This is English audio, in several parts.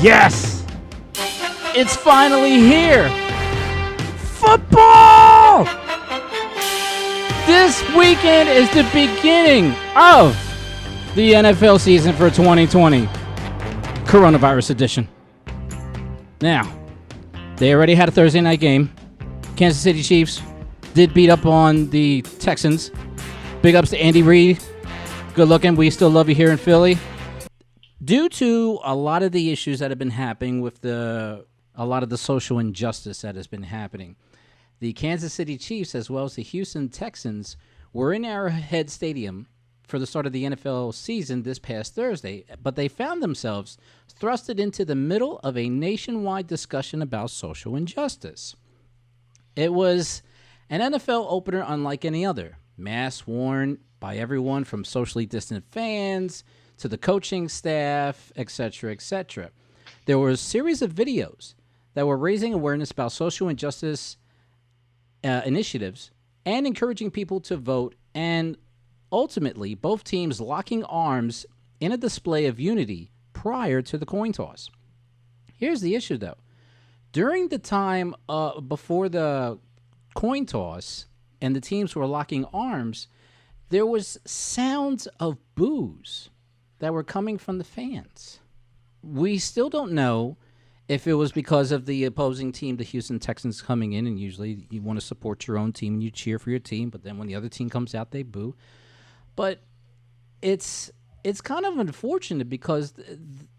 Yes! It's finally here! Football! This weekend is the beginning of the NFL season for 2020. CoronaVirus edition. Now, they already had a Thursday night game. Kansas City Chiefs did beat up on the Texans. Big ups to Andy Reid. Good looking. We still love you here in Philly. Due to a lot of the issues that have been happening with a lot of the social injustice that has been happening, the Kansas City Chiefs as well as the Houston Texans were in Arrowhead Stadium for the start of the NFL season this past Thursday, but they found themselves thrusted into the middle of a nationwide discussion about social injustice. It was an NFL opener unlike any other. Masks worn by everyone from socially distant fans to the coaching staff, etc., etc. There were a series of videos that were raising awareness about social injustice initiatives and encouraging people to vote, and ultimately both teams locking arms in a display of unity prior to the coin toss. Here's the issue, though. During the time before the coin toss and the teams were locking arms, there was sounds of boos that were coming from the fans. We still don't know if it was because of the opposing team, the Houston Texans, coming in, and usually you want to support your own team and you cheer for your team, but then when the other team comes out, they boo. But it's kind of unfortunate because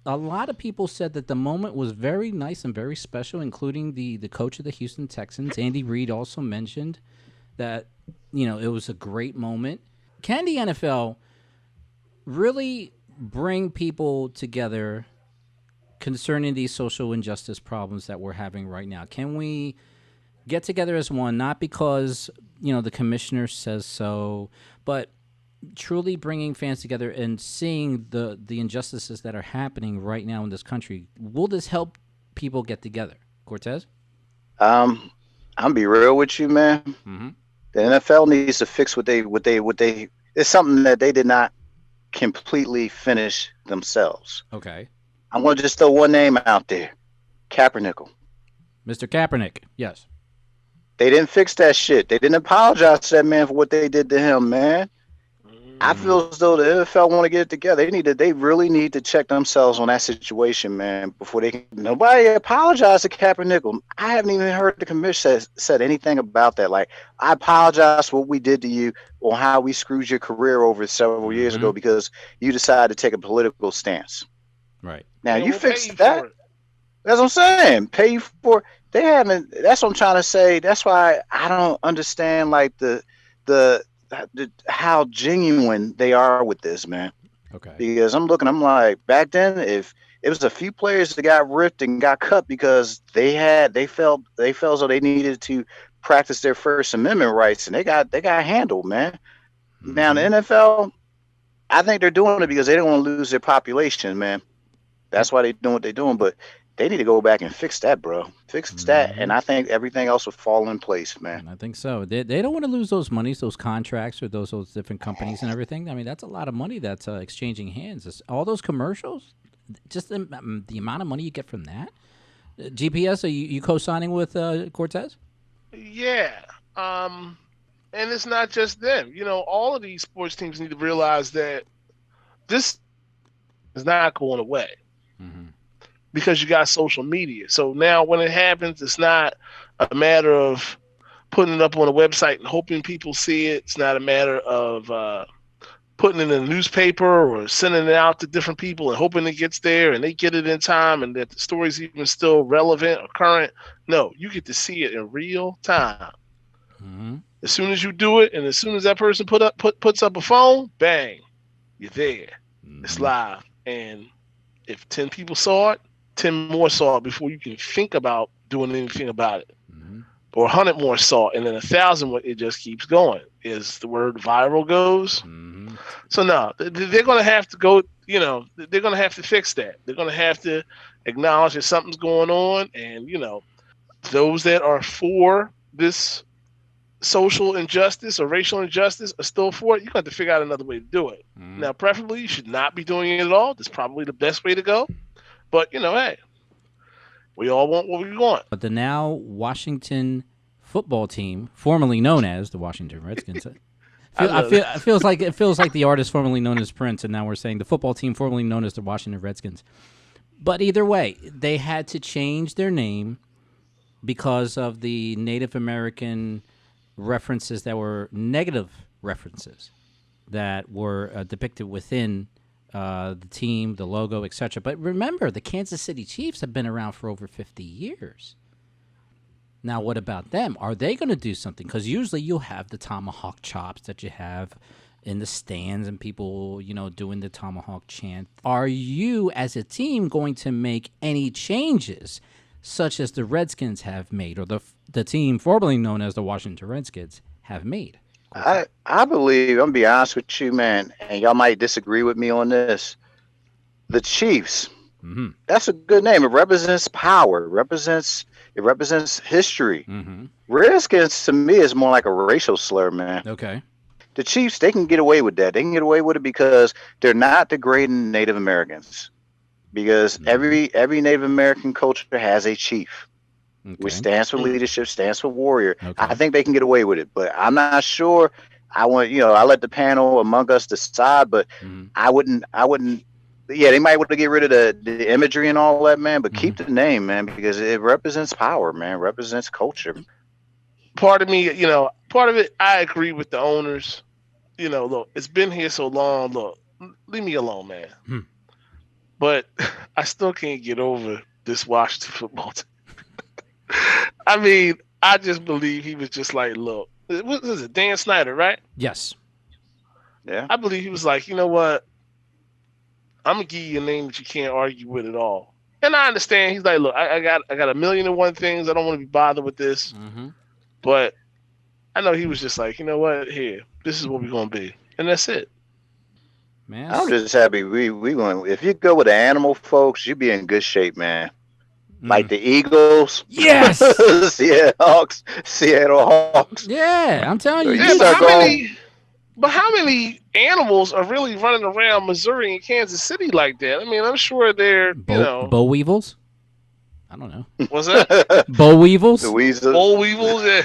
a lot of people said that the moment was very nice and very special, including the coach of the Houston Texans. Andy Reid also mentioned that, it was a great moment. Can the NFL really bring people together concerning these social injustice problems that we're having right now? Can we get together as one, not because, the commissioner says so, but truly bringing fans together and seeing the injustices that are happening right now in this country? Will this help people get together? Cortez? I'm be real with you, man. Mm-hmm. The NFL needs to fix what they. It's something that they did not completely finish themselves. Okay. I'm going to just throw one name out there. Kaepernick. Mr. Kaepernick, yes. They didn't fix that shit. They didn't apologize to that man for what they did to him, man. I feel as though the NFL want to get it together. They really need to check themselves on that situation, man, before they can. Nobody apologized to Kaepernick. I haven't even heard the commissioner said anything about that. Like, I apologize for what we did to you on how we screwed your career over several years ago because you decided to take a political stance. Right. Now, you fixed that. That's what I'm saying. Pay you for. They haven't. That's what I'm trying to say. That's why I don't understand, like, how genuine they are with this, man. Okay. Because I'm like, back then, if it was a few players that got ripped and got cut because they felt as though they needed to practice their First Amendment rights, and they got handled, man. Mm-hmm. Now the NFL, I think they're doing it because they don't want to lose their population, man. That's why they're doing what they're doing, but they need to go back and fix that, bro. Fix that, and I think everything else would fall in place, man. I think so. They don't want to lose those monies, those contracts, or those different companies and everything. I mean, that's a lot of money that's exchanging hands. All those commercials, just the amount of money you get from that. GPS, are you co-signing with Cortez? Yeah. And it's not just them. All of these sports teams need to realize that this is not going away. Mm-hmm. Because you got social media. So now when it happens, it's not a matter of putting it up on a website and hoping people see it. It's not a matter of putting it in a newspaper or sending it out to different people and hoping it gets there and they get it in time and that the story's even still relevant or current. No, you get to see it in real time. Mm-hmm. As soon as you do it and as soon as that person puts up a phone, bang, you're there. Mm-hmm. It's live. And if 10 people saw it, 10 more saw it before you can think about doing anything about it. Mm-hmm. Or 100 more saw it, and then 1,000 more, it just keeps going. As the word viral goes. Mm-hmm. So no, they're going to have to go, they're going to have to fix that. They're going to have to acknowledge that something's going on. And, those that are for this social injustice or racial injustice are still for it. You're going to have to figure out another way to do it. Mm-hmm. Now, preferably, you should not be doing it at all. That's probably the best way to go. But, hey, We all want what we want. But the now Washington football team, formerly known as the Washington Redskins. It feels like the artist formerly known as Prince, and now we're saying the football team formerly known as the Washington Redskins. But either way, they had to change their name because of the Native American references that were negative references that were depicted within the team, the logo, etc. But remember, the Kansas City Chiefs have been around for over 50 years. Now, what about them? Are they going to do something? Because usually you'll have the tomahawk chops that you have in the stands and people, doing the tomahawk chant. Are you, as a team, going to make any changes such as the Redskins have made, or the team formerly known as the Washington Redskins have made? I believe, I'm going to be honest with you, man, and y'all might disagree with me on this. The Chiefs, that's a good name. It represents power. It represents history. Redskins, to me, is more like a racial slur, man. Okay. The Chiefs, they can get away with that. They can get away with it because they're not degrading Native Americans. Because every Native American culture has a chief. Okay. Which stands for leadership, stands for warrior. Okay. I think they can get away with it, but I'm not sure. I let the panel among us decide, but I wouldn't. Yeah, they might want to get rid of the imagery and all that, man, but keep the name, man, because it represents power, man. It represents culture. Part of me, part of it, I agree with the owners. Look, it's been here so long. Look, leave me alone, man. But I still can't get over this Washington football team. I mean, I just believe he was just like, look, what is it, Dan Snyder, right? Yes. Yeah. I believe he was like, you know what? I'm gonna give you a name that you can't argue with at all. And I understand. He's like, look, I got a million and one things. I don't want to be bothered with this. But I know he was just like, you know what? Here, this is what we're gonna be, and that's it. Man, I'm just happy we going. If you go with the animal folks, you be in good shape, man. Like the Eagles. Yes. Seattle Hawks. Yeah, I'm telling you. Yeah, but how many animals are really running around Missouri and Kansas City like that? I mean, I'm sure they're, boll weevils? I don't know. What's that? Boll weevils? The weasels. Boll weevils, yeah.